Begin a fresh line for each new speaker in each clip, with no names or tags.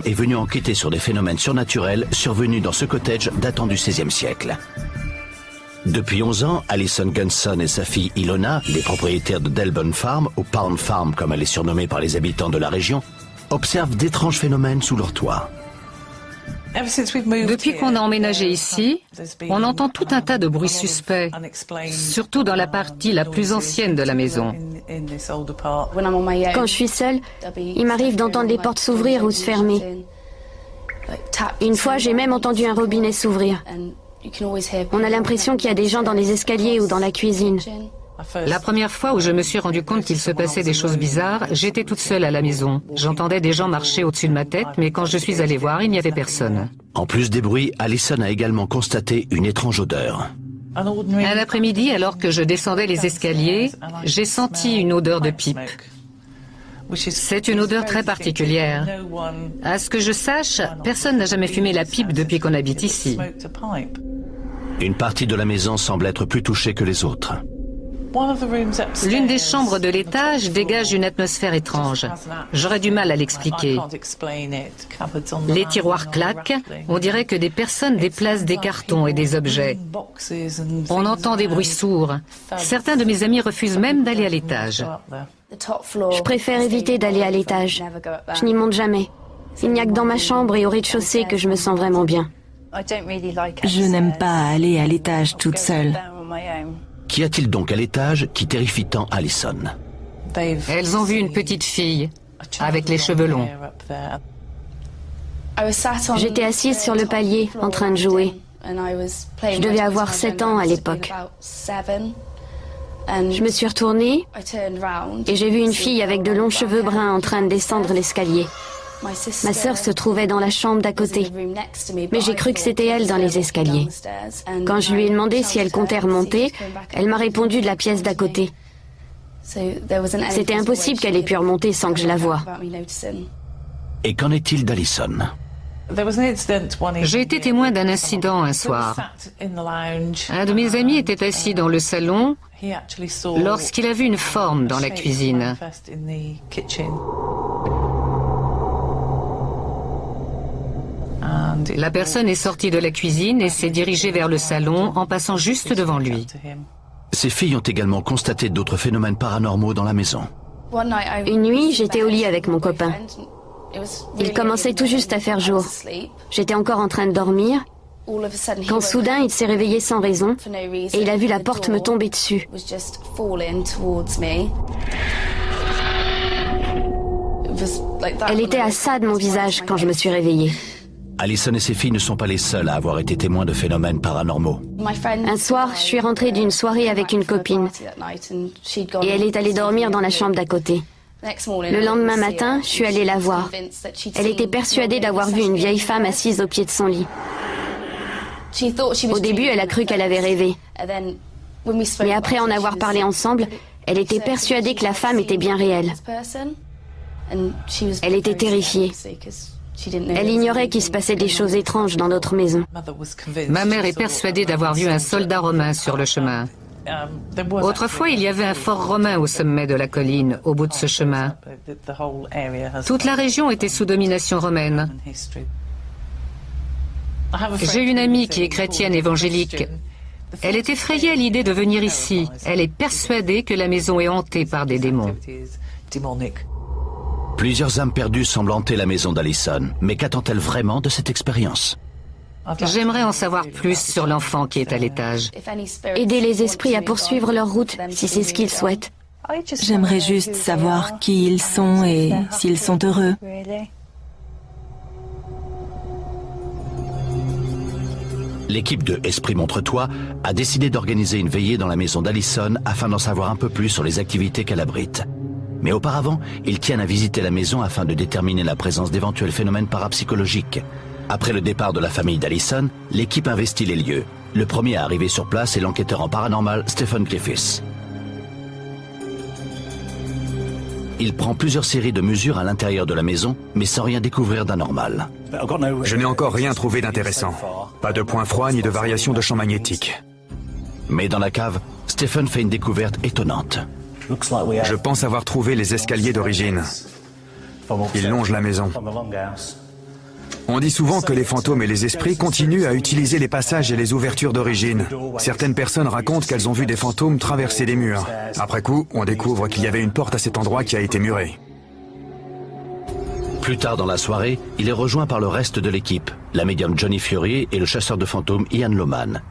est venu enquêter sur des phénomènes surnaturels survenus dans ce cottage datant du XVIe siècle. Depuis 11 ans, Alison Gunson et sa fille Ilona, les propriétaires de Delbon Farm, ou Pound Farm comme elle est surnommée par les habitants de la région, observent d'étranges phénomènes sous leur toit.
Depuis qu'on a emménagé ici, on entend tout un tas de bruits suspects, surtout dans la partie la plus ancienne de la maison.
Quand je suis seule, il m'arrive d'entendre les portes s'ouvrir ou se fermer. Une fois, j'ai même entendu un robinet s'ouvrir. On a l'impression qu'il y a des gens dans les escaliers ou dans la cuisine.
La première fois où je me suis rendu compte qu'il se passait des choses bizarres, j'étais toute seule à la maison. J'entendais des gens marcher au-dessus de ma tête, mais quand je suis allée voir, il n'y avait personne.
En plus des bruits, Alison a également constaté une étrange odeur.
Un après-midi, alors que je descendais les escaliers, j'ai senti une odeur de pipe. C'est une odeur très particulière. À ce que je sache, personne n'a jamais fumé la pipe depuis qu'on habite ici.
Une partie de la maison semble être plus touchée que les autres.
L'une des chambres de l'étage dégage une atmosphère étrange. J'aurais du mal à l'expliquer. Les tiroirs claquent, on dirait que des personnes déplacent des cartons et des objets. On entend des bruits sourds. Certains de mes amis refusent même d'aller à l'étage.
Je préfère éviter d'aller à l'étage. Je n'y monte jamais. Il n'y a que dans ma chambre et au rez-de-chaussée que je me sens vraiment bien.
Je n'aime pas aller à l'étage toute seule.
Qu'y a-t-il donc à l'étage qui terrifie tant Alison?
Elles ont vu une petite fille, avec les cheveux longs.
J'étais assise sur le palier, en train de jouer. Je devais avoir 7 ans à l'époque. Je me suis retournée et j'ai vu une fille avec de longs cheveux bruns en train de descendre l'escalier. Ma sœur se trouvait dans la chambre d'à côté, mais j'ai cru que c'était elle dans les escaliers. Quand je lui ai demandé si elle comptait remonter, elle m'a répondu de la pièce d'à côté. C'était impossible qu'elle ait pu remonter sans que je la voie.
Et qu'en est-il d'Alison?
J'ai été témoin d'un incident un soir. Un de mes amis était assis dans le salon lorsqu'il a vu une forme dans la cuisine. La personne est sortie de la cuisine et s'est dirigée vers le salon en passant juste devant lui.
Ces filles ont également constaté d'autres phénomènes paranormaux dans la maison.
Une nuit, j'étais au lit avec mon copain. Il commençait tout juste à faire jour. J'étais encore en train de dormir, quand soudain il s'est réveillé sans raison et il a vu la porte me tomber dessus. Elle était à ça de mon visage quand je me suis réveillée.
Alison et ses filles ne sont pas les seules à avoir été témoins de phénomènes paranormaux.
Un soir, je suis rentrée d'une soirée avec une copine et elle est allée dormir dans la chambre d'à côté. Le lendemain matin, je suis allée la voir. Elle était persuadée d'avoir vu une vieille femme assise au pied de son lit. Au début, elle a cru qu'elle avait rêvé. Mais après en avoir parlé ensemble, elle était persuadée que la femme était bien réelle. Elle était terrifiée. Elle ignorait qu'il se passait des choses étranges dans notre maison.
Ma mère est persuadée d'avoir vu un soldat romain sur le chemin. Autrefois, il y avait un fort romain au sommet de la colline, au bout de ce chemin. Toute la région était sous domination romaine. J'ai une amie qui est chrétienne évangélique. Elle est effrayée à l'idée de venir ici. Elle est persuadée que la maison est hantée par des démons.
Plusieurs âmes perdues semblent hanter la maison d'Alison. Mais qu'attend-elle vraiment de cette expérience?
J'aimerais en savoir plus sur l'enfant qui est à l'étage.
Aider les esprits à poursuivre leur route, si c'est ce qu'ils souhaitent.
J'aimerais juste savoir qui ils sont et s'ils sont heureux.
L'équipe de Esprit Montre-toi a décidé d'organiser une veillée dans la maison d'Alison afin d'en savoir un peu plus sur les activités qu'elle abrite. Mais auparavant, ils tiennent à visiter la maison afin de déterminer la présence d'éventuels phénomènes parapsychologiques. Après le départ de la famille d'Alison, l'équipe investit les lieux. Le premier à arriver sur place est l'enquêteur en paranormal Stephen Griffiths. Il prend plusieurs séries de mesures à l'intérieur de la maison, mais sans rien découvrir d'anormal.
Je n'ai encore rien trouvé d'intéressant. Pas de points froids ni de variation de champ magnétique.
Mais dans la cave, Stephen fait une découverte étonnante.
Je pense avoir trouvé les escaliers d'origine. Ils longent la maison. On dit souvent que les fantômes et les esprits continuent à utiliser les passages et les ouvertures d'origine. Certaines personnes racontent qu'elles ont vu des fantômes traverser les murs. Après coup, on découvre qu'il y avait une porte à cet endroit qui a été murée.
Plus tard dans la soirée, il est rejoint par le reste de l'équipe, la médium Johnny Fury et le chasseur de fantômes Ian Loman.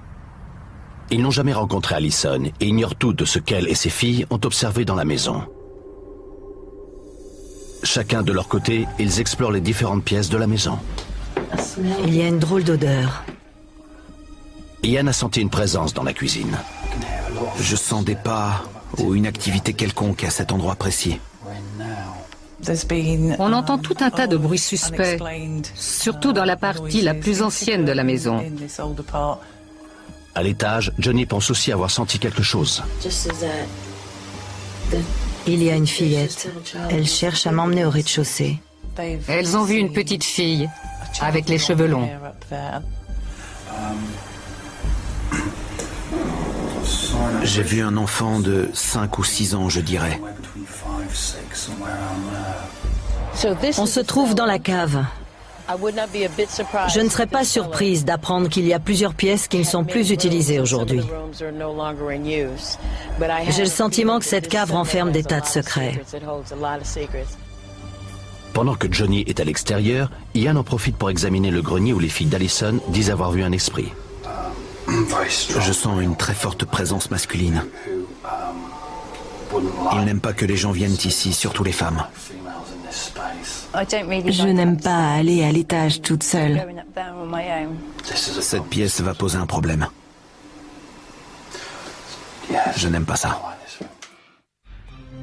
Ils n'ont jamais rencontré Allison et ignorent tout de ce qu'elle et ses filles ont observé dans la maison. Chacun de leur côté, ils explorent les différentes pièces de la maison.
Il y a une drôle d'odeur.
Ian a senti une présence dans la cuisine.
Je sens des pas ou une activité quelconque à cet endroit précis.
On entend tout un tas de bruits suspects, surtout dans la partie la plus ancienne de la maison.
À l'étage, Johnny pense aussi avoir senti quelque chose.
Il y a une fillette. Elle cherche à m'emmener au rez-de-chaussée.
Elles ont vu une petite fille avec les cheveux longs.
J'ai vu un enfant de 5 ou 6 ans, je dirais.
On se trouve dans la cave. Je ne serais pas surprise d'apprendre qu'il y a plusieurs pièces qui ne sont plus utilisées aujourd'hui. J'ai le sentiment que cette cave renferme des tas de secrets.
Pendant que Johnny est à l'extérieur, Ian en profite pour examiner le grenier où les filles d'Allison disent avoir vu un esprit.
Je sens une très forte présence masculine. Il n'aime pas que les gens viennent ici, surtout les femmes.
Je n'aime pas aller à l'étage toute seule.
Cette pièce va poser un problème. Je n'aime pas ça.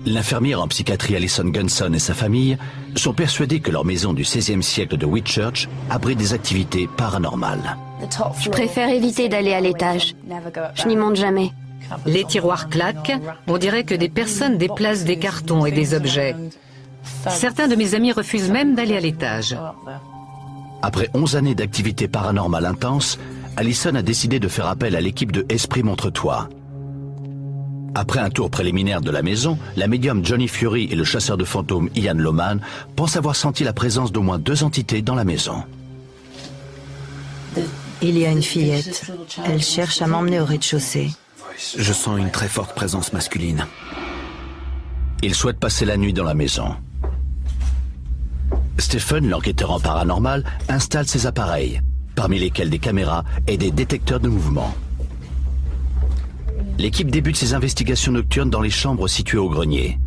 L'infirmière en psychiatrie Allison Gunson et sa famille sont persuadés que leur maison du XVIe siècle de Whitchurch abrite des activités paranormales.
Je préfère éviter d'aller à l'étage. Je n'y monte jamais.
Les tiroirs claquent, on dirait que des personnes déplacent des cartons et des objets. Certains de mes amis refusent même d'aller à l'étage.
Après 11 années d'activité paranormale intense, Allison a décidé de faire appel à l'équipe de Esprit Montre-toi. Après un tour préliminaire de la maison, la médium Johnny Fury et le chasseur de fantômes Ian Loman pensent avoir senti la présence d'au moins 2 entités dans la maison.
Il y a une fillette. Elle cherche à m'emmener au rez-de-chaussée.
Je sens une très forte présence masculine.
Ils souhaitent passer la nuit dans la maison. Stephen, l'enquêteur en paranormal, installe ses appareils, parmi lesquels des caméras et des détecteurs de mouvement. L'équipe débute ses investigations nocturnes dans les chambres situées au grenier.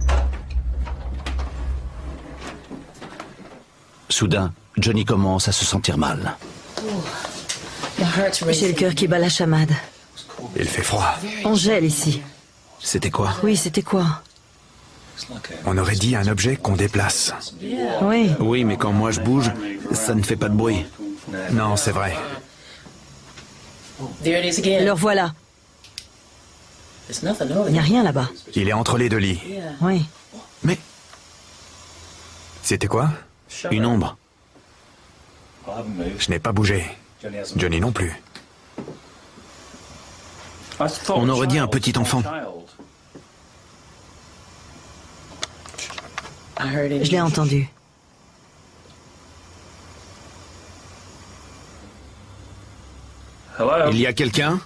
Soudain, Johnny commence à se sentir mal.
J'ai le cœur qui bat la chamade.
Il fait froid.
On gèle ici.
C'était quoi?
Oui, c'était quoi?
On aurait dit un objet qu'on déplace.
Oui.
Oui, mais quand moi je bouge, ça ne fait pas de bruit.
Non, c'est vrai.
Le revoilà. Il n'y a rien là-bas.
Il est entre les 2 lits.
Oui.
Mais
C'était quoi?
une ombre.
Je n'ai pas bougé. Johnny non plus.
On aurait dit un petit enfant.
Je l'ai entendu.
Il y a quelqu'un?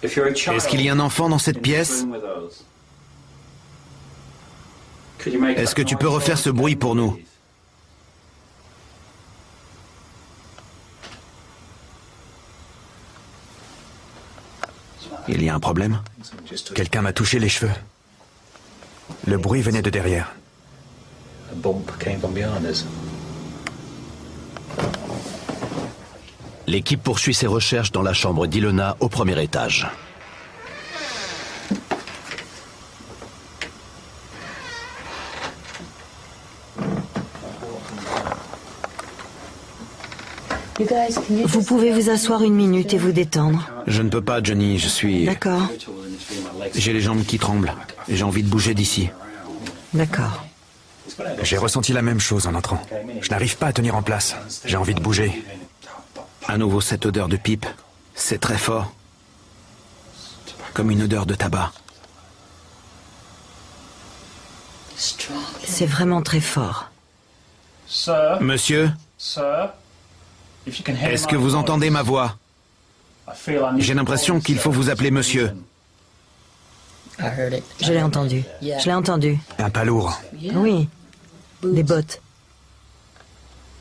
Est-ce qu'il y a un enfant dans cette pièce? Est-ce que tu peux refaire ce bruit pour nous? Il y a un problème?
Quelqu'un m'a touché les cheveux. Le bruit venait de derrière.
L'équipe poursuit ses recherches dans la chambre d'Ilona au premier étage.
Vous pouvez vous asseoir une minute et vous détendre.
Je ne peux pas, Johnny, je suis...
D'accord.
J'ai les jambes qui tremblent. J'ai envie de bouger d'ici.
D'accord.
J'ai ressenti la même chose en entrant. Je n'arrive pas à tenir en place. J'ai envie de bouger.
À nouveau cette odeur de pipe. C'est très fort. Comme une odeur de tabac.
C'est vraiment très fort.
Monsieur, est-ce que vous entendez ma voix? J'ai l'impression qu'il faut vous appeler monsieur.
Je l'ai entendu. Je l'ai entendu.
Un pas lourd.
Oui. Des bottes.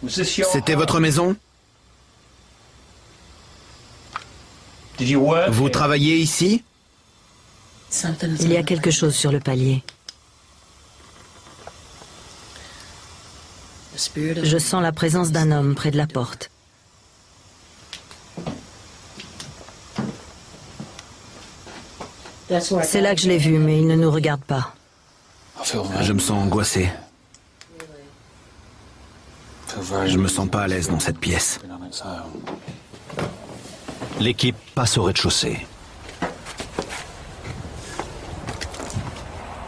C'était votre maison? Vous travaillez ici?
Il y a quelque chose sur le palier. Je sens la présence d'un homme près de la porte. C'est là que je l'ai vu, mais il ne nous regarde pas.
Je me sens angoissé. Je me sens pas à l'aise dans cette pièce.
L'équipe passe au rez-de-chaussée.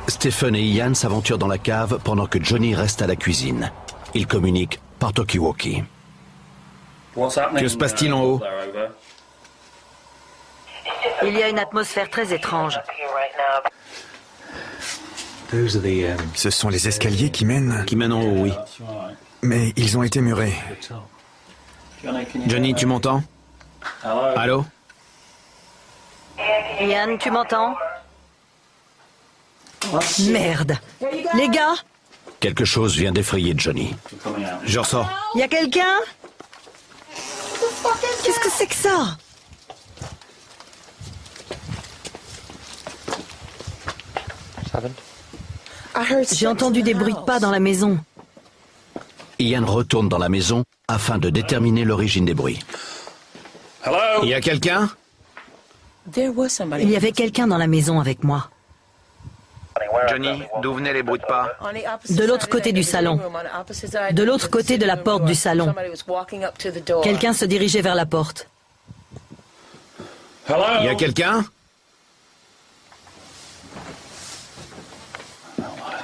Stephen et Ian s'aventurent dans la cave pendant que Johnny reste à la cuisine. Ils communiquent par talkie-walkie.
Que se passe-t-il en haut?
Il y a une atmosphère très étrange.
Ce sont les escaliers qui mènent...
Qui mène en haut, oui.
Mais ils ont été murés.
Johnny, tu m'entends? Allô?
Ian, tu m'entends? Merde. Les gars,
Quelque chose vient d'effrayer Johnny.
Je ressors.
il y a quelqu'un? Qu'est-ce que c'est que ça? J'ai entendu des bruits de pas dans la maison.
Ian retourne dans la maison afin de déterminer l'origine des bruits.
Il y a quelqu'un?
Il y avait quelqu'un dans la maison avec moi.
Johnny, d'où venaient les bruits de pas?
De l'autre côté du salon. De l'autre côté de la porte du salon. Quelqu'un se dirigeait vers la porte.
Il y a quelqu'un?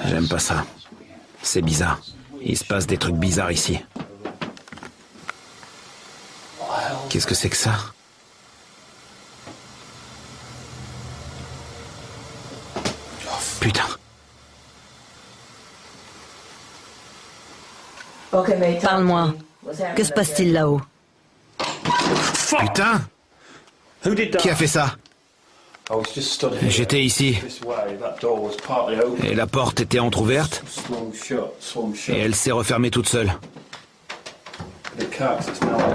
J'aime pas ça. C'est bizarre. Il se passe des trucs bizarres ici. Qu'est-ce que c'est que ça? Putain.
Parle-moi. Que se passe-t-il là-haut?
Putain! Qui a fait ça? J'étais ici. Et la porte était entr'ouverte. Et elle s'est refermée toute seule.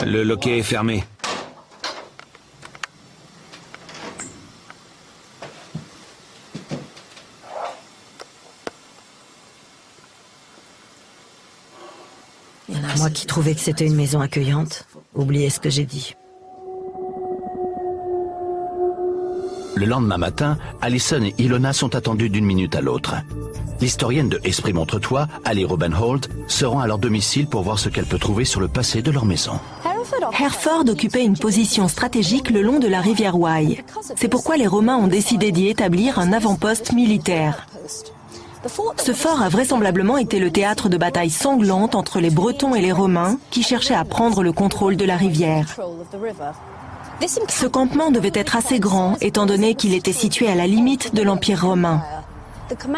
Le loquet est fermé.
Moi qui trouvais que c'était une maison accueillante, oubliez ce que j'ai dit.
Le lendemain matin, Allison et Ilona sont attendues d'une minute à l'autre. L'historienne de Esprit Montre-toi, Ali Rubenhold, se rend à leur domicile pour voir ce qu'elle peut trouver sur le passé de leur maison.
Hereford occupait une position stratégique le long de la rivière Wye. C'est pourquoi les Romains ont décidé d'y établir un avant-poste militaire. Ce fort a vraisemblablement été le théâtre de batailles sanglantes entre les Bretons et les Romains qui cherchaient à prendre le contrôle de la rivière. Ce campement devait être assez grand étant donné qu'il était situé à la limite de l'Empire romain.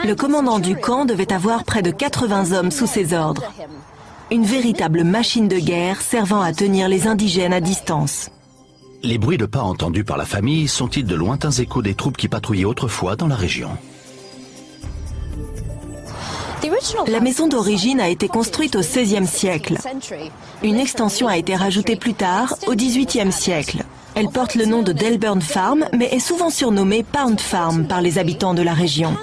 Le commandant du camp devait avoir près de 80 hommes sous ses ordres. Une véritable machine de guerre servant à tenir les indigènes à distance.
Les bruits de pas entendus par la famille sont-ils de lointains échos des troupes qui patrouillaient autrefois dans la région?
La maison d'origine a été construite au XVIe siècle. Une extension a été rajoutée plus tard, au XVIIIe siècle. Elle porte le nom de Delburn Farm, mais est souvent surnommée Pound Farm par les habitants de la région.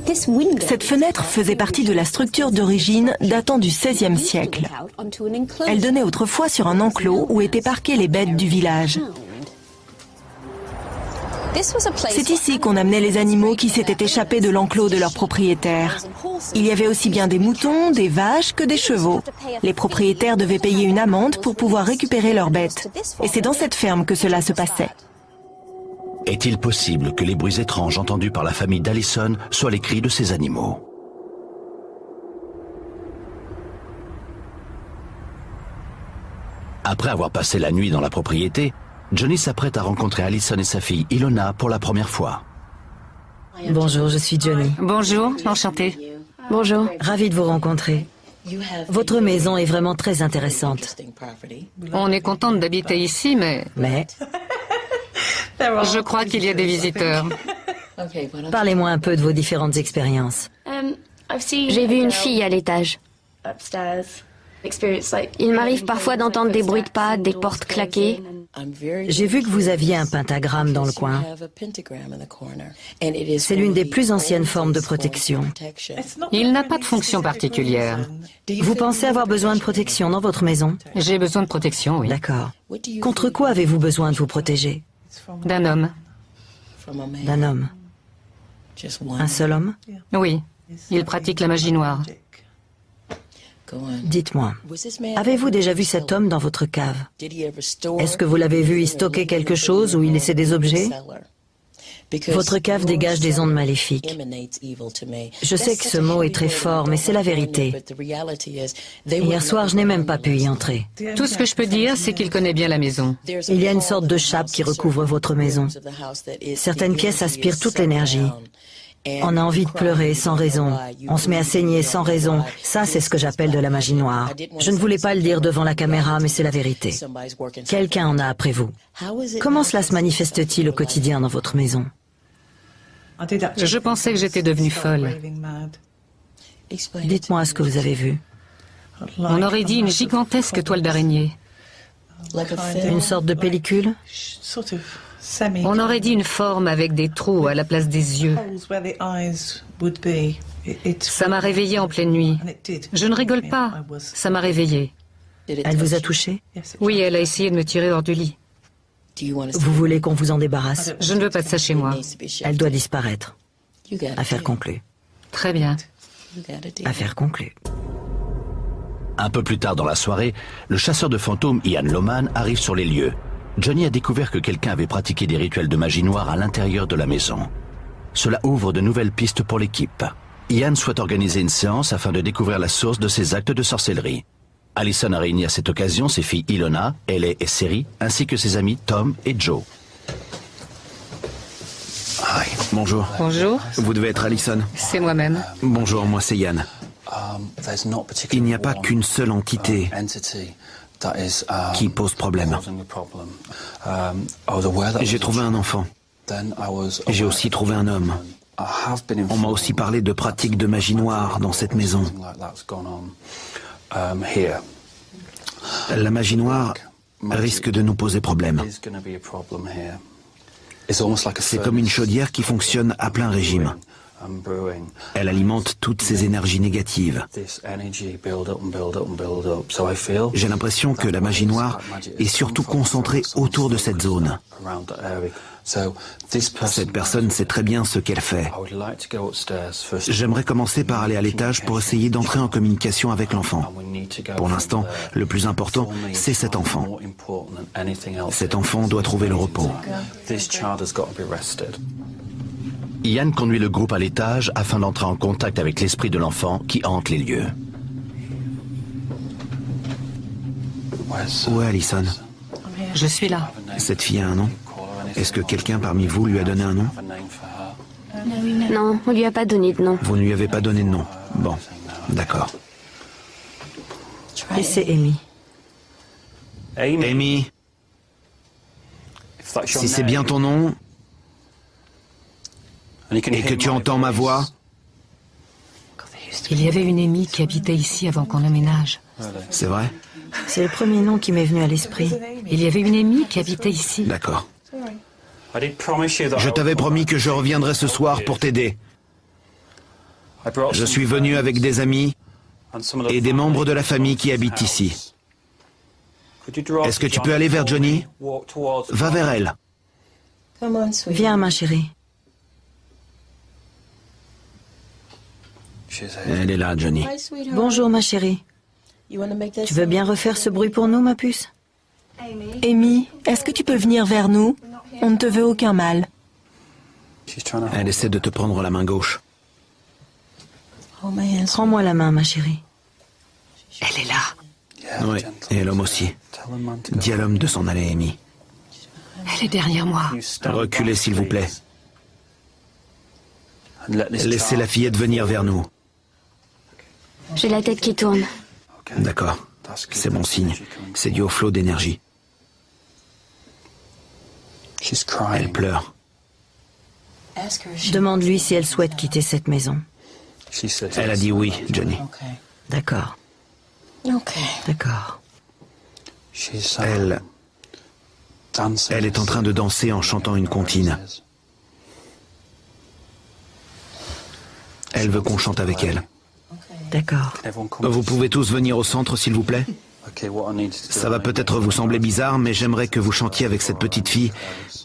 Cette fenêtre faisait partie de la structure d'origine datant du XVIe siècle. Elle donnait autrefois sur un enclos où étaient parquées les bêtes du village. C'est ici qu'on amenait les animaux qui s'étaient échappés de l'enclos de leurs propriétaires. Il y avait aussi bien des moutons, des vaches que des chevaux. Les propriétaires devaient payer une amende pour pouvoir récupérer leurs bêtes. Et c'est dans cette ferme que cela se passait.
Est-il possible que les bruits étranges entendus par la famille d'Allison soient les cris de ces animaux? Après avoir passé la nuit dans la propriété, Johnny s'apprête à rencontrer Allison et sa fille Ilona pour la première fois.
Bonjour, je suis Johnny.
Bonjour, enchantée.
Bonjour.
Ravie de vous rencontrer. Votre maison est vraiment très intéressante.
On est contente d'habiter ici, mais
Mais
je crois qu'il y a des visiteurs.
parlez-moi un peu de vos différentes expériences.
J'ai vu une fille à l'étage. Il m'arrive parfois d'entendre des bruits de pas, des portes claquer.
J'ai vu que vous aviez un pentagramme dans le coin. C'est l'une des plus anciennes formes de protection.
Il n'a pas de fonction particulière.
Vous pensez avoir besoin de protection dans votre maison?
J'ai besoin de protection, oui.
D'accord. Contre quoi avez-vous besoin de vous protéger?
D'un homme.
D'un homme? Un seul homme?
Oui. Il pratique la magie noire.
Dites-moi, avez-vous déjà vu cet homme dans votre cave? Est-ce que vous l'avez vu y stocker quelque chose ou y laisser des objets? Votre cave dégage des ondes maléfiques. Je sais que ce mot est très fort, mais c'est la vérité. Hier soir, je n'ai même pas pu y entrer.
Tout ce que je peux dire, c'est qu'il connaît bien la maison.
Il y a une sorte de chape qui recouvre votre maison. Certaines pièces aspirent toute l'énergie. On a envie de pleurer sans raison. On se met à saigner sans raison. Ça, c'est ce que j'appelle de la magie noire. Je ne voulais pas le dire devant la caméra, mais c'est la vérité. Quelqu'un en a après vous. Comment cela se manifeste-t-il au quotidien dans votre maison?
Je pensais que j'étais devenue folle.
Dites-moi ce que vous avez vu.
On aurait dit une gigantesque toile d'araignée.
Une sorte de pellicule?
On aurait dit une forme avec des trous à la place des yeux. Ça m'a réveillée en pleine nuit. Je ne rigole pas. Ça m'a réveillée.
Elle vous a touché?
Oui, elle a essayé de me tirer hors du lit.
Vous voulez qu'on vous en débarrasse?
Je ne veux pas de ça chez moi.
Elle doit disparaître. Affaire conclue.
Très bien.
Affaire conclue.
Un peu plus tard dans la soirée, le chasseur de fantômes Ian Loman arrive sur les lieux. Johnny a découvert que quelqu'un avait pratiqué des rituels de magie noire à l'intérieur de la maison. Cela ouvre de nouvelles pistes pour l'équipe. Ian souhaite organiser une séance afin de découvrir la source de ces actes de sorcellerie. Allison a réuni à cette occasion ses filles Ilona, Ellie et Seri, ainsi que ses amis Tom et Joe.
Hi, bonjour.
Bonjour,
Vous devez être Allison.
c'est moi-même.
Bonjour, moi c'est Yann. Il n'y a pas qu'une seule entité qui pose problème. J'ai trouvé un enfant. J'ai aussi trouvé un homme. On m'a aussi parlé de pratiques de magie noire dans cette maison. La magie noire risque de nous poser problème. C'est comme une chaudière qui fonctionne à plein régime. Elle alimente toutes ces énergies négatives. J'ai l'impression que la magie noire est surtout concentrée autour de cette zone. Cette personne sait très bien ce qu'elle fait. J'aimerais commencer par aller à l'étage pour essayer d'entrer en communication avec l'enfant. Pour l'instant, le plus important, c'est cet enfant. Cet enfant doit trouver le repos.
Ian conduit le groupe à l'étage afin d'entrer en contact avec l'esprit de l'enfant qui hante les lieux.
Où est Allison?
Je suis là.
Cette fille a un nom? Est-ce que quelqu'un parmi vous lui a donné un nom?
Non, on lui a pas donné de nom.
Vous ne lui avez pas donné de nom. Bon, d'accord.
Et c'est Amy.
Amy, si c'est bien ton nom et que tu entends ma voix,
Il y avait une Amy qui habitait ici avant qu'on emménage.
c'est vrai?
C'est le premier nom qui m'est venu à l'esprit.
Il y avait une Amy qui habitait ici.
D'accord. Je t'avais promis que je reviendrais ce soir pour t'aider. Je suis venu avec des amis et des membres de la famille qui habitent ici. Est-ce que tu peux aller vers Johnny? Va vers elle.
Viens, ma chérie.
Elle est là, Johnny.
Bonjour, ma chérie. Tu veux bien refaire ce bruit pour nous, ma puce?
Amy, est-ce que tu peux venir vers nous? On ne te veut aucun mal.
Elle essaie de te prendre la main gauche.
Prends-moi la main, ma chérie.
Elle est là.
Oui, et l'homme aussi. Dis à l'homme de s'en aller, Amy.
Elle est derrière moi.
Reculez, s'il vous plaît. Laissez la fillette venir vers nous.
J'ai la tête qui tourne.
D'accord, c'est bon signe. C'est dû au flot d'énergie. Elle pleure.
Demande-lui si elle souhaite quitter cette maison.
Elle a dit oui, Johnny.
D'accord. D'accord.
Elle est en train de danser en chantant une comptine. Elle veut qu'on chante avec elle.
D'accord.
Vous pouvez tous venir au centre, s'il vous plaît? Ça va peut-être vous sembler bizarre, mais j'aimerais que vous chantiez avec cette petite fille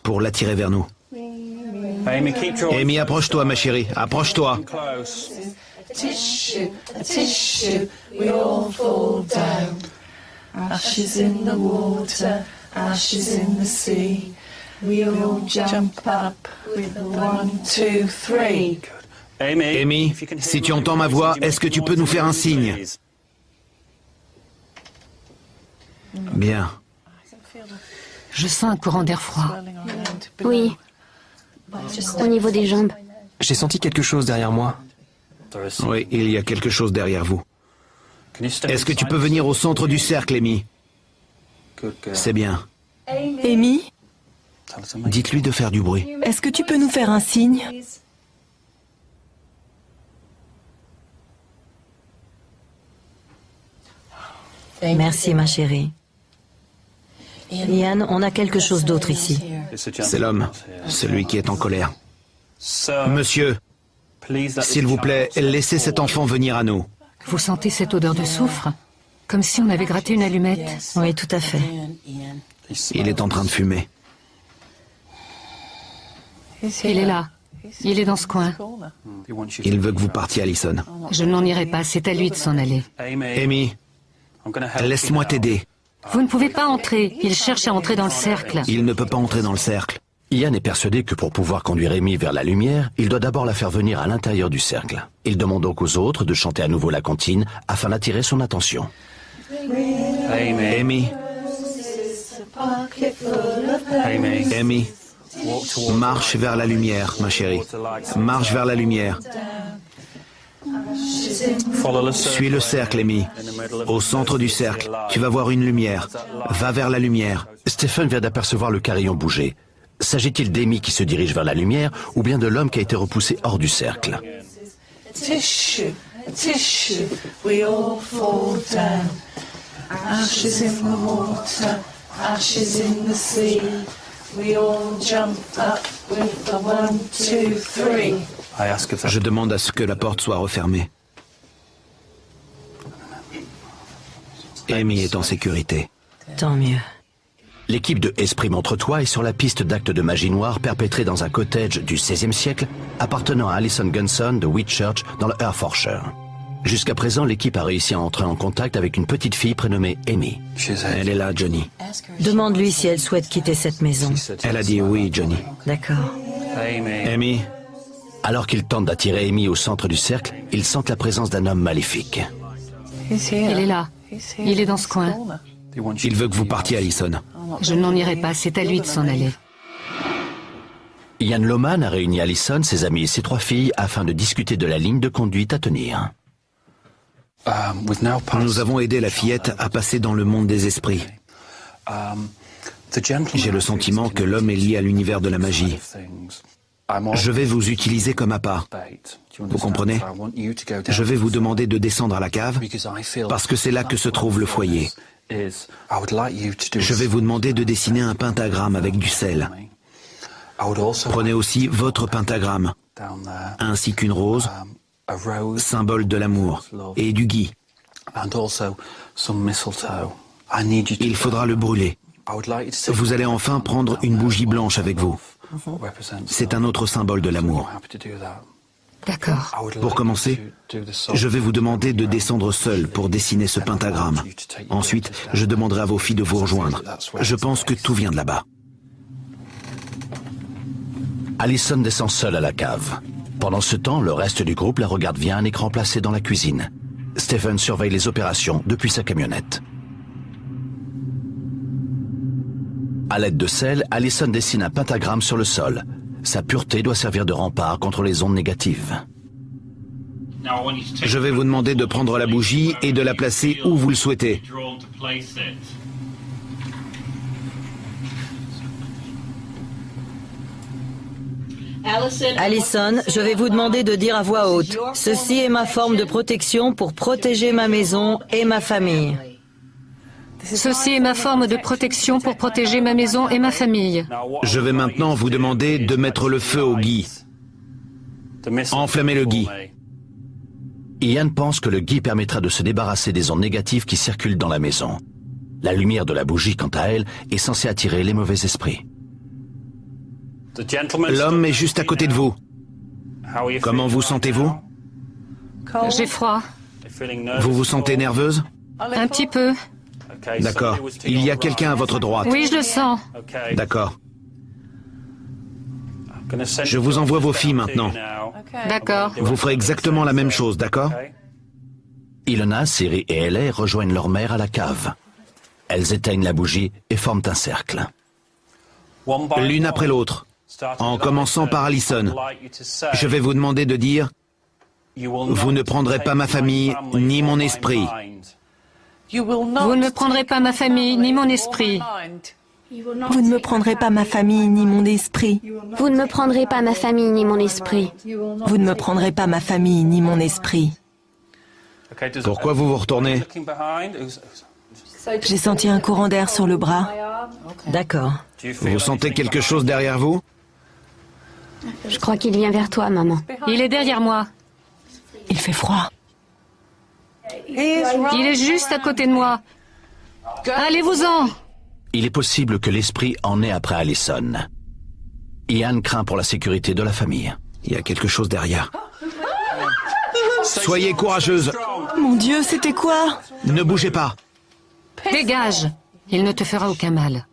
pour l'attirer vers nous. Amy, approche-toi, ma chérie, approche-toi.
Ashes in the water, ashes in the sea. We all jump up with 1, 2, 3.
Amy, si tu entends ma voix, est-ce que tu peux nous faire un signe? Bien.
Je sens un courant d'air froid.
Oui. Au niveau des jambes.
J'ai senti quelque chose derrière moi.
Oui, il y a quelque chose derrière vous. Est-ce que tu peux venir au centre du cercle, Amy? C'est bien.
Amy,
Dites-lui de faire du bruit.
est-ce que tu peux nous faire un signe?
Merci, ma chérie. Ian, on a quelque chose d'autre ici.
C'est l'homme, celui qui est en colère. Monsieur, s'il vous plaît, laissez cet enfant venir à nous.
Vous sentez cette odeur de soufre? Comme si on avait gratté une allumette.
Oui, tout à fait.
Il est en train de fumer.
Il est là. Il est dans ce coin.
Il veut que vous partiez, Allison.
Je n'en irai pas, c'est à lui de s'en aller.
Amy, laisse-moi t'aider.
Vous ne pouvez pas entrer. Il cherche à entrer dans le cercle.
Il ne peut pas entrer dans le cercle.
Ian est persuadé que pour pouvoir conduire Amy vers la lumière, il doit d'abord la faire venir à l'intérieur du cercle. Il demande donc aux autres de chanter à nouveau la comptine afin d'attirer son attention.
Amy. Amy. Marche vers la lumière, ma chérie. Marche vers la lumière. Suis le cercle, Amy. Au centre du cercle, tu vas voir une lumière. Va vers la lumière.
Stephen vient d'apercevoir le carillon bouger. S'agit-il d'Amy qui se dirige vers la lumière ou bien de l'homme qui a été repoussé hors du cercle?
Tissue, tissue, we all fall down. Ashes in the water, ashes in the sea. We all jump up with the 1, 2, 3.
Je demande à ce que la porte soit refermée. Amy est en sécurité.
Tant mieux.
L'équipe de Esprit Montre-toi est sur la piste d'actes de magie noire perpétrés dans un cottage du XVIe siècle appartenant à Alison Gunson de Whitchurch dans le Hertfordshire. Jusqu'à présent, l'équipe a réussi à entrer en contact avec une petite fille prénommée Amy.
Elle est là, Johnny.
Demande-lui si elle souhaite quitter cette maison.
Elle a dit oui, Johnny.
D'accord.
Amy,
Alors qu'ils tentent d'attirer Amy au centre du cercle, ils sentent la présence d'un homme maléfique.
Il est là. Il est dans ce coin.
il veut que vous partiez, Allison.
Je n'en irai pas, c'est à lui de s'en aller.
Ian Lohman a réuni Allison, ses amis et ses 3 filles afin de discuter de la ligne de conduite à tenir.
Nous avons aidé la fillette à passer dans le monde des esprits. J'ai le sentiment que l'homme est lié à l'univers de la magie. Je vais vous utiliser comme appât. Vous comprenez? Je vais vous demander de descendre à la cave parce que c'est là que se trouve le foyer. Je vais vous demander de dessiner un pentagramme avec du sel. Prenez aussi votre pentagramme, ainsi qu'une rose, symbole de l'amour, et du gui. Il faudra le brûler. Vous allez enfin prendre une bougie blanche avec vous. C'est un autre symbole de l'amour.
D'accord.
Pour commencer, je vais vous demander de descendre seul pour dessiner ce pentagramme. Ensuite, je demanderai à vos filles de vous rejoindre. Je pense que tout vient de là-bas.
Allison descend seule à la cave. Pendant ce temps, le reste du groupe la regarde via un écran placé dans la cuisine. Stephen surveille les opérations depuis sa camionnette. À l'aide de sel, Allison dessine un pentagramme sur le sol. Sa pureté doit servir de rempart contre les ondes négatives.
Je vais vous demander de prendre la bougie et de la placer où vous le souhaitez.
Allison, je vais vous demander de dire à voix haute, « Ceci est ma forme de protection pour protéger ma maison et ma famille. »
Ceci est ma forme de protection pour protéger ma maison et ma famille.
Je vais maintenant vous demander de mettre le feu au gui. Enflammez le gui.
Ian pense que le gui permettra de se débarrasser des ondes négatives qui circulent dans la maison. La lumière de la bougie, quant à elle, est censée attirer les mauvais esprits.
L'homme est juste à côté de vous. Comment vous sentez-vous?
J'ai froid.
Vous vous sentez nerveuse?
Un petit peu.
D'accord. Il y a quelqu'un à votre droite.
Oui, je le sens.
D'accord. Je vous envoie vos filles maintenant.
D'accord.
Vous ferez exactement la même chose, d'accord?
Ilona, Siri et Ellie rejoignent leur mère à la cave. Elles éteignent la bougie et forment un cercle.
L'une après l'autre, en commençant par Allison. Je vais vous demander de dire « Vous ne prendrez pas ma famille ni mon esprit ».
Vous ne me prendrez pas ma famille ni mon esprit.
Vous ne me prendrez pas ma famille ni mon esprit.
Vous ne me prendrez pas ma famille ni mon esprit.
Vous ne me prendrez pas ma famille ni mon esprit.
Pourquoi vous vous retournez?
J'ai senti un courant d'air sur le bras.
D'accord.
Vous sentez quelque chose derrière vous?
Je crois qu'il vient vers toi, maman.
Il est derrière moi.
Il fait froid.
Il est juste à côté de moi. Allez-vous-en!
Il est possible que l'esprit en ait après Allison. Ian craint pour la sécurité de la famille.
Il y a quelque chose derrière. Soyez courageuse.
Mon Dieu, c'était quoi?
Ne bougez pas.
Dégage! Il ne te fera aucun mal.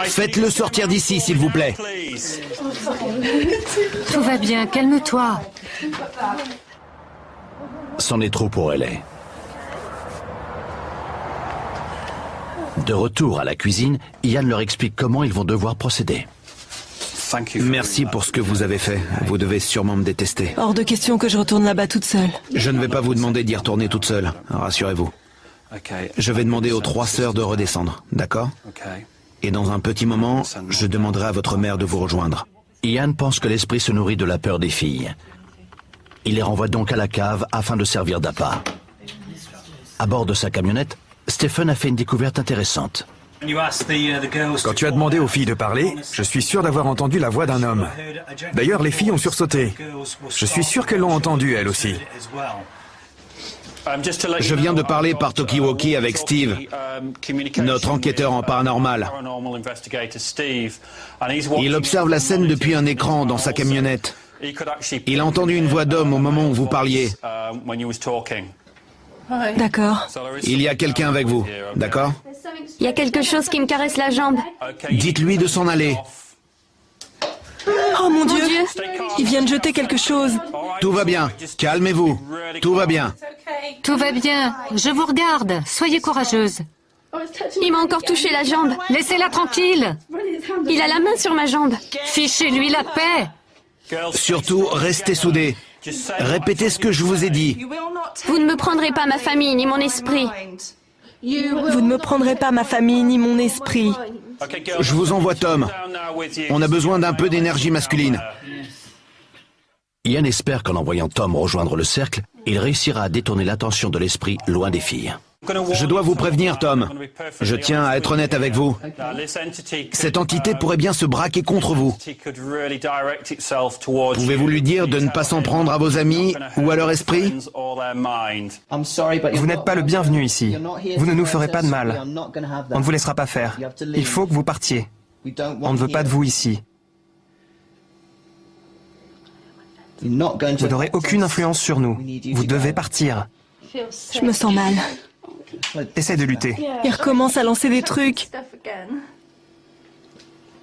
Faites-le sortir d'ici, s'il vous plaît.
Tout va bien, calme-toi.
C'en est trop pour Ellie. De retour à la cuisine, Ian leur explique comment ils vont devoir procéder.
Merci pour ce que vous avez fait. Vous devez sûrement me détester.
Hors de question que je retourne là-bas toute seule.
Je ne vais pas vous demander d'y retourner toute seule, rassurez-vous. Je vais demander aux 3 sœurs de redescendre, d'accord? Et dans un petit moment, je demanderai à votre mère de vous rejoindre.
Ian pense que l'esprit se nourrit de la peur des filles. Il les renvoie donc à la cave afin de servir d'appât. À bord de sa camionnette, Stephen a fait une découverte intéressante.
Quand tu as demandé aux filles de parler, je suis sûr d'avoir entendu la voix d'un homme. D'ailleurs, les filles ont sursauté. Je suis sûr qu'elles l'ont entendu, elles aussi.
Je viens de parler par Talkie-Walkie avec Steve, notre enquêteur en paranormal. Il observe la scène depuis un écran dans sa camionnette. Il a entendu une voix d'homme au moment où vous parliez.
D'accord.
Il y a quelqu'un avec vous, d'accord?
Il y a quelque chose qui me caresse la jambe.
Dites-lui de s'en aller.
Oh mon Dieu! Il vient de jeter quelque chose.
Tout va bien, calmez-vous. Tout va bien.
Tout va bien. Je vous regarde. Soyez courageuse.
Il m'a encore touché la jambe.
Laissez-la tranquille.
Il a la main sur ma jambe.
Fichez-lui la paix.
Surtout, restez soudés. Répétez ce que je vous ai dit.
Vous ne me prendrez pas ma famille ni mon esprit.
Vous ne me prendrez pas ma famille ni mon esprit.
Je vous envoie Tom. On a besoin d'un peu d'énergie masculine.
Ian espère qu'en envoyant Tom rejoindre le cercle, il réussira à détourner l'attention de l'esprit loin des filles.
Je dois vous prévenir, Tom. Je tiens à être honnête avec vous. Cette entité pourrait bien se braquer contre vous. Pouvez-vous lui dire de ne pas s'en prendre à vos amis ou à leur esprit?
Vous n'êtes pas le bienvenu ici. Vous ne nous ferez pas de mal. On ne vous laissera pas faire. Il faut que vous partiez. On ne veut pas de vous ici. Vous n'aurez aucune influence sur nous. Vous devez partir.
Je me sens mal.
Essaye de lutter.
Il recommence à lancer des trucs.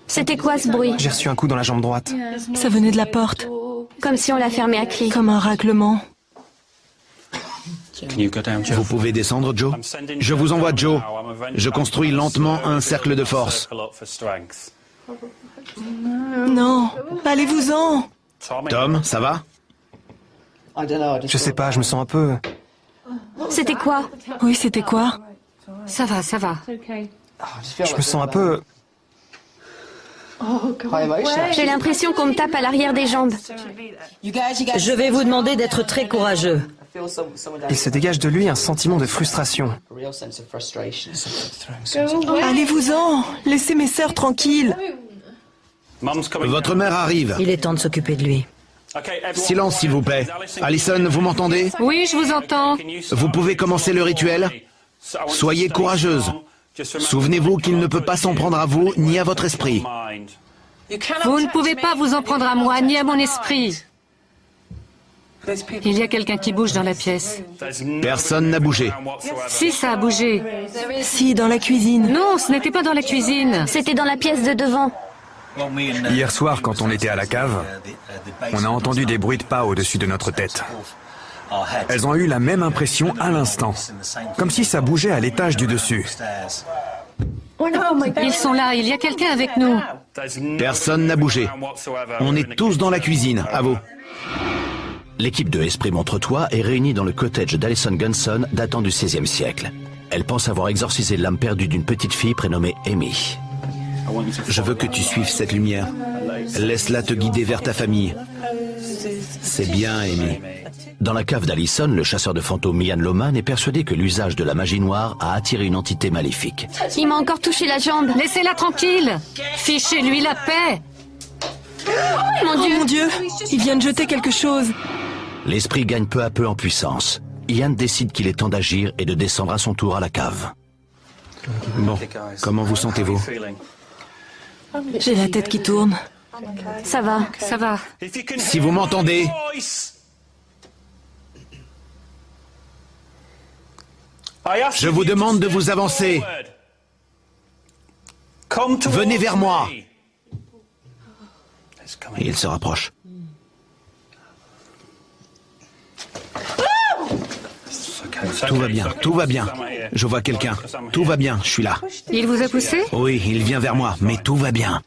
C'était quoi ce bruit?
J'ai reçu un coup dans la jambe droite.
Ça venait de la porte.
Comme si on l'a fermée à clé.
Comme un raclement.
Vous pouvez descendre, Joe? Je vous envoie Joe. Je construis lentement un cercle de force.
Non, allez-vous-en.
Tom, ça va?
Je sais pas, je me sens un peu...
C'était quoi?
Oui, c'était quoi?
Ça va, ça va.
Je me sens un peu...
J'ai l'impression qu'on me tape à l'arrière des jambes.
Je vais vous demander d'être très courageux.
Il se dégage de lui un sentiment de frustration.
Allez-vous-en. Laissez mes sœurs tranquilles.
Votre mère arrive.
Il est temps de s'occuper de lui.
Silence, s'il vous plaît. Allison, vous m'entendez?
Oui, je vous entends.
Vous pouvez commencer le rituel? Soyez courageuse. Souvenez-vous qu'il ne peut pas s'en prendre à vous ni à votre esprit.
Vous ne pouvez pas vous en prendre à moi, ni à mon esprit. Il y a quelqu'un qui bouge dans la pièce.
Personne n'a bougé.
Si, ça a bougé.
Si, dans la cuisine.
Non, ce n'était pas dans la cuisine.
C'était dans la pièce de devant.
Hier soir, quand on était à la cave, on a entendu des bruits de pas au-dessus de notre tête. Elles ont eu la même impression à l'instant, comme si ça bougeait à l'étage du dessus.
Ils sont là, il y a quelqu'un avec nous.
Personne n'a bougé. On est tous dans la cuisine, à vous.
L'équipe de Esprit Montre-toi est réunie dans le cottage d'Alison Gunson datant du XVIe siècle. Elle pense avoir exorcisé l'âme perdue d'une petite fille prénommée Amy.
Je veux que tu suives cette lumière. Laisse-la te guider vers ta famille. C'est bien, Amy.
Dans la cave d'Alison, le chasseur de fantômes Ian Loman est persuadé que l'usage de la magie noire a attiré une entité maléfique.
Il m'a encore touché la jambe.
Laissez-la tranquille. Fichez-lui la paix.
Mon Dieu, il vient de jeter quelque chose.
L'esprit gagne peu à peu en puissance. Ian décide qu'il est temps d'agir et de descendre à son tour à la cave.
Bon, comment vous sentez-vous?
J'ai la tête qui tourne.
Ça va.
Ça va.
Si vous m'entendez, je vous demande de vous avancer. Venez vers moi.
Et il se rapproche.
Tout va bien, tout va bien. Je vois quelqu'un. Tout va bien, je suis là.
Il vous a poussé?
Oui, il vient vers moi, mais tout va bien.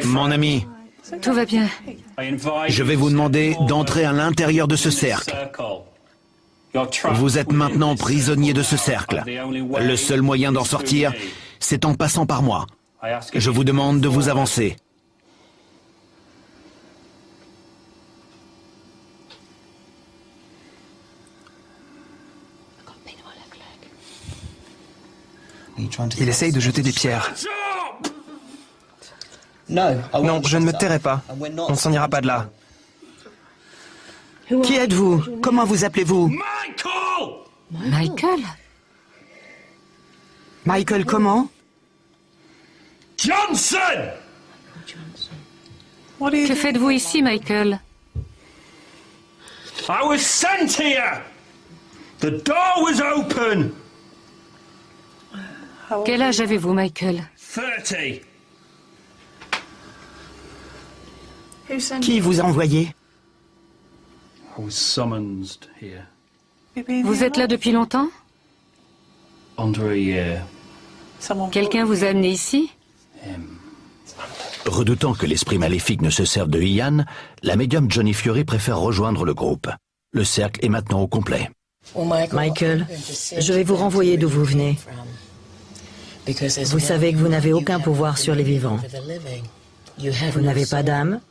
Mon ami,
Tout va bien.
je vais vous demander d'entrer à l'intérieur de ce cercle. Vous êtes maintenant prisonnier de ce cercle. Le seul moyen d'en sortir, c'est en passant par moi. Je vous demande de vous avancer.
Il essaye de jeter des pierres. Non, je ne me tairai pas. On ne s'en ira pas de là.
Qui êtes-vous? Comment vous appelez-vous?
Michael?
Michael comment?
Johnson!
Que faites-vous ici, Michael?
I was sent here! The door was open!
Quel âge avez-vous, Michael?
30.
Qui vous a envoyé?
I was summoned here.
Vous êtes là depuis longtemps?
Under a year.
Quelqu'un vous a amené ici?
Redoutant que l'esprit maléfique ne se serve de Ian, la médium Johnny Fury préfère rejoindre le groupe. Le cercle est maintenant au complet.
Michael, je vais vous renvoyer d'où vous venez. Vous savez que vous n'avez aucun pouvoir sur les vivants. Vous n'avez pas d'âme,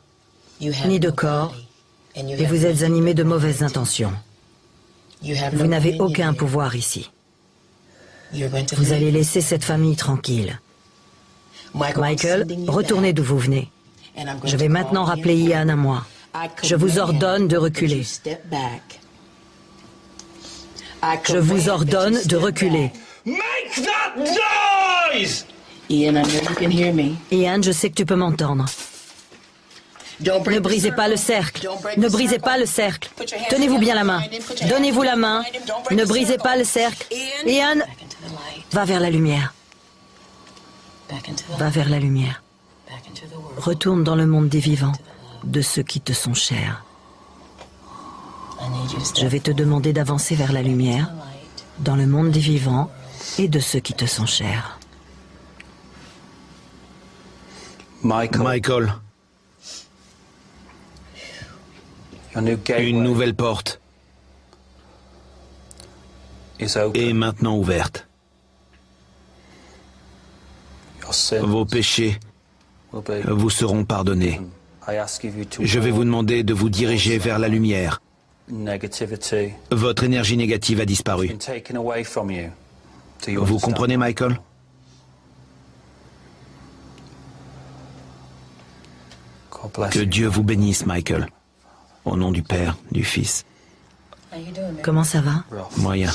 ni de corps, et vous êtes animé de mauvaises intentions. Vous n'avez aucun pouvoir ici. Vous allez laisser cette famille tranquille. Michael, retournez d'où vous venez. Je vais maintenant rappeler Ian à moi. Je vous ordonne de reculer. Je vous ordonne de reculer.
Make that noise!
Ian, je sais que tu peux m'entendre. Ne brisez pas le cercle. Ne brisez pas le cercle. Tenez-vous bien la main. Donnez-vous la main. Ne brisez pas le cercle. Ian, va vers la lumière. Va vers la lumière. Retourne dans le monde des vivants, de ceux qui te sont chers. Je vais te demander d'avancer vers la lumière, dans le monde des vivants et de ceux qui te sont chers.
Michael. Une nouvelle porte est maintenant ouverte. Vos péchés vous seront pardonnés. Je vais vous demander de vous diriger vers la lumière. Votre énergie négative a disparu. Vous comprenez, Michael? Que Dieu vous bénisse, Michael. Au nom du Père, du Fils.
Comment ça va?
Moyen.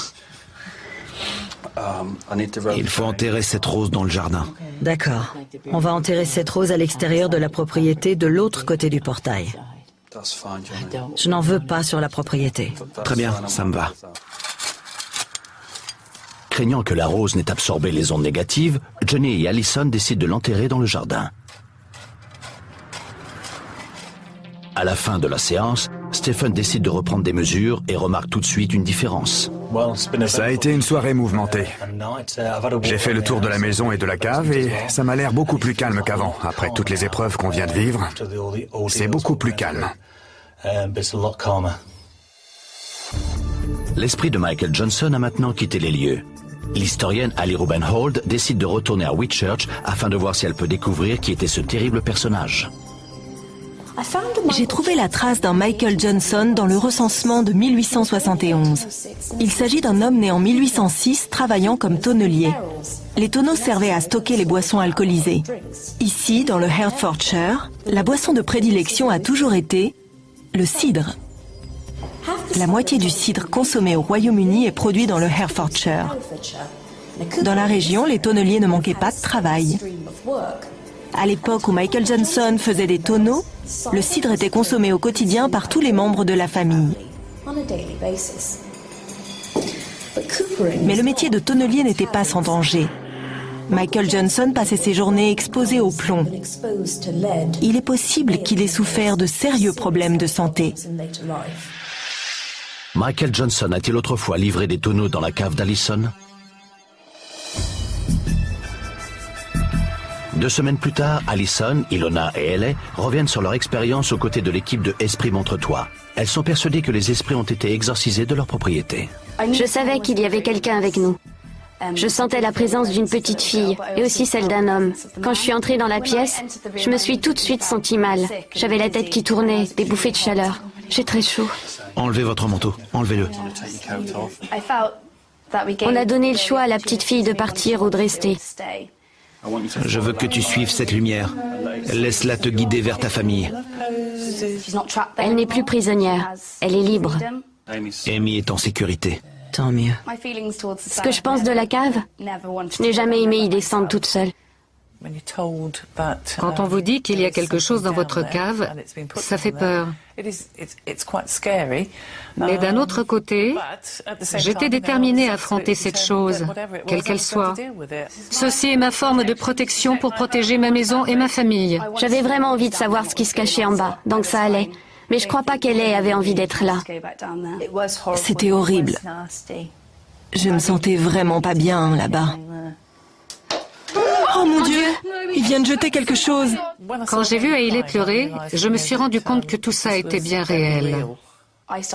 Il faut enterrer cette rose dans le jardin.
D'accord. On va enterrer cette rose à l'extérieur de la propriété, de l'autre côté du portail. Je n'en veux pas sur la propriété.
Très bien, ça me va.
Craignant que la rose n'ait absorbé les ondes négatives, Johnny et Allison décident de l'enterrer dans le jardin. À la fin de la séance, Stephen décide de reprendre des mesures et remarque tout de suite une différence.
Ça a été une soirée mouvementée. J'ai fait le tour de la maison et de la cave et ça m'a l'air beaucoup plus calme qu'avant. Après toutes les épreuves qu'on vient de vivre, c'est beaucoup plus calme.
L'esprit de Michael Johnson a maintenant quitté les lieux. L'historienne Ali Rubenhold décide de retourner à Whitchurch afin de voir si elle peut découvrir qui était ce terrible personnage.
J'ai trouvé la trace d'un Michael Johnson dans le recensement de 1871. Il s'agit d'un homme né en 1806 travaillant comme tonnelier. Les tonneaux servaient à stocker les boissons alcoolisées. Ici, dans le Hertfordshire, la boisson de prédilection a toujours été le cidre. La moitié du cidre consommé au Royaume-Uni est produit dans le Hertfordshire. Dans la région, les tonneliers ne manquaient pas de travail. À l'époque où Michael Johnson faisait des tonneaux, le cidre était consommé au quotidien par tous les membres de la famille. Mais le métier de tonnelier n'était pas sans danger. Michael Johnson passait ses journées exposé au plomb. Il est possible qu'il ait souffert de sérieux problèmes de santé.
Michael Johnson a-t-il autrefois livré des tonneaux dans la cave d'Allison? 2 semaines plus tard, Allison, Ilona et Ellie reviennent sur leur expérience aux côtés de l'équipe de Esprit Montre-toi. Elles sont persuadées que les esprits ont été exorcisés de leur propriété.
Je savais qu'il y avait quelqu'un avec nous. Je sentais la présence d'une petite fille et aussi celle d'un homme. Quand je suis entrée dans la pièce, je me suis tout de suite sentie mal. J'avais la tête qui tournait, des bouffées de chaleur. J'ai très chaud.
Enlevez votre manteau, enlevez-le.
On a donné le choix à la petite fille de partir ou de rester.
Je veux que tu suives cette lumière. Laisse-la te guider vers ta famille.
Elle n'est plus prisonnière. Elle est libre.
Amy est en sécurité.
Tant mieux.
Ce que je pense de la cave, je n'ai jamais aimé y descendre toute seule.
Quand on vous dit qu'il y a quelque chose dans votre cave, ça fait peur. Mais d'un autre côté, j'étais déterminée à affronter cette chose, quelle qu'elle soit. Ceci est ma forme de protection pour protéger ma maison et ma famille.
J'avais vraiment envie de savoir ce qui se cachait en bas, donc ça allait. Mais je crois pas qu'Ellie avait envie d'être là.
C'était horrible. Je me sentais vraiment pas bien là-bas. Oh mon Dieu, il vient de jeter quelque chose.
Quand j'ai vu Hayley pleurer, je me suis rendu compte que tout ça était bien réel.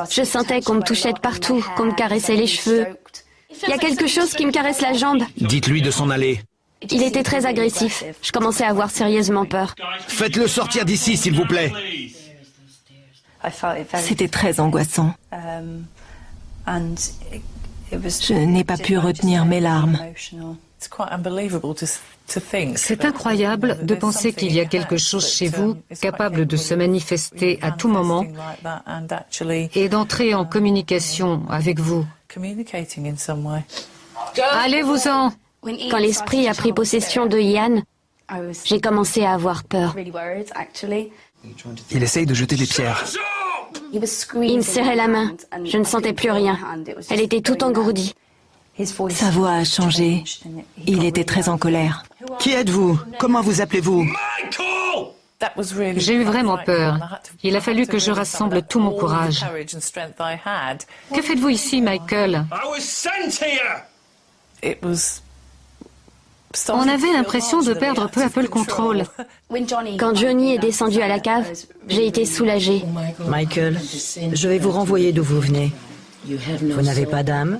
Je sentais qu'on me touchait de partout, qu'on me caressait les cheveux. Il y a quelque chose qui me caresse la jambe.
Dites-lui de s'en aller.
Il était très agressif. Je commençais à avoir sérieusement peur.
Faites-le sortir d'ici, s'il vous plaît.
C'était très angoissant. Je n'ai pas pu retenir mes larmes.
C'est incroyable de penser qu'il y a quelque chose chez vous capable de se manifester à tout moment et d'entrer en communication avec vous. Allez-vous-en!
Quand l'esprit a pris possession de Ian, j'ai commencé à avoir peur.
Il essaye de jeter des pierres.
Il me serrait la main. Je ne sentais plus rien. Elle était toute engourdie.
Sa voix a changé. Il était très en colère.
Qui êtes-vous? Comment vous appelez-vous?
J'ai eu vraiment peur. Il a fallu que je rassemble tout mon courage. Que faites-vous ici, Michael? On avait l'impression de perdre peu à peu le contrôle.
Quand Johnny est descendu à la cave, j'ai été soulagée.
Michael, je vais vous renvoyer d'où vous venez. Vous n'avez pas d'âme,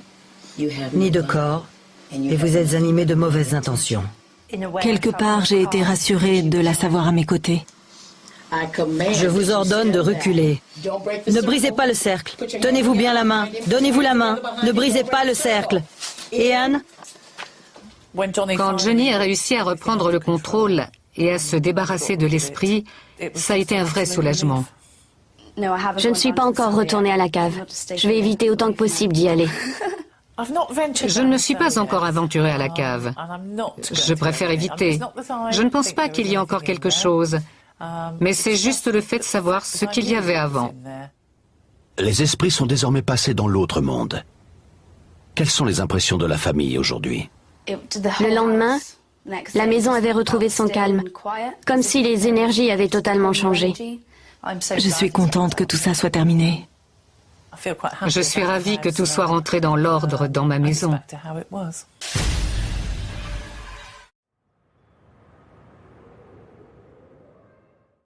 ni de corps, et vous êtes animé de mauvaises intentions.
Quelque part, j'ai été rassurée de la savoir à mes côtés.
Je vous ordonne de reculer. Ne brisez pas le cercle. Tenez-vous bien la main. Donnez-vous la main. Ne brisez pas le cercle. Et Anne?
Quand Johnny a réussi à reprendre le contrôle et à se débarrasser de l'esprit, ça a été un vrai soulagement.
Je ne suis pas encore retournée à la cave. Je vais éviter autant que possible d'y aller.
Je ne me suis pas encore aventurée à la cave. Je préfère éviter. Je ne pense pas qu'il y ait encore quelque chose, mais c'est juste le fait de savoir ce qu'il y avait avant.
Les esprits sont désormais passés dans l'autre monde. Quelles sont les impressions de la famille aujourd'hui?
Le lendemain, la maison avait retrouvé son calme, comme si les énergies avaient totalement changé.
Je suis contente que tout ça soit terminé.
Je suis ravie que tout soit rentré dans l'ordre dans ma maison.